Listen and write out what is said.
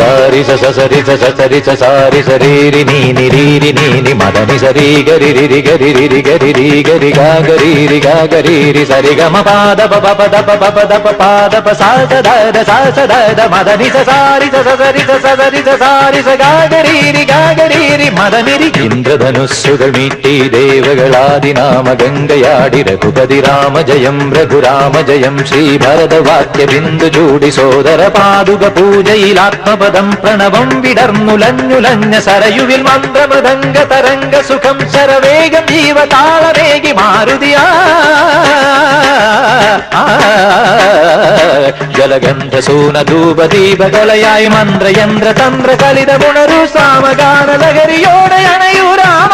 సారి సరి సరి సారి సరి నీ రి నీ మదని సరి గరి రి గరి రి గరి రి గరి గా గరి రి సరి గమ పాద ప పద ప పద ప పాద ప సా స ద మదని సారి సరి సారి స గా గరి రి మదని రి ఇంద్రధనుస్సుകൾ మీട്ടി ദേവകളാദിനാമ ഗംഗയാടി രഘുപതി രാമ ജയം രഘുരാമ ജയം ശ്രീ ഭരതവാക്യ ബിന്ദു ചൂടി സോദര പാദുക പൂജയിൽ ആത്മപദം പ്രണവം വിടർന്നുലഞ്ഞുലഞ്ഞ സരയുവിൽ മന്ത്രമൃദംഗ തരംഗ സുഖം ശരവേഗം ജീവതാളവേഗി മാരുതിയാ ജലഗന്ധ സൂന ധൂപ ദീപകലയായി മന്ത്രയന്ത്ര തന്ത്ര കലിത പുണരു സാമഗാന ലഹരിയോടെ അണയൂ രാമ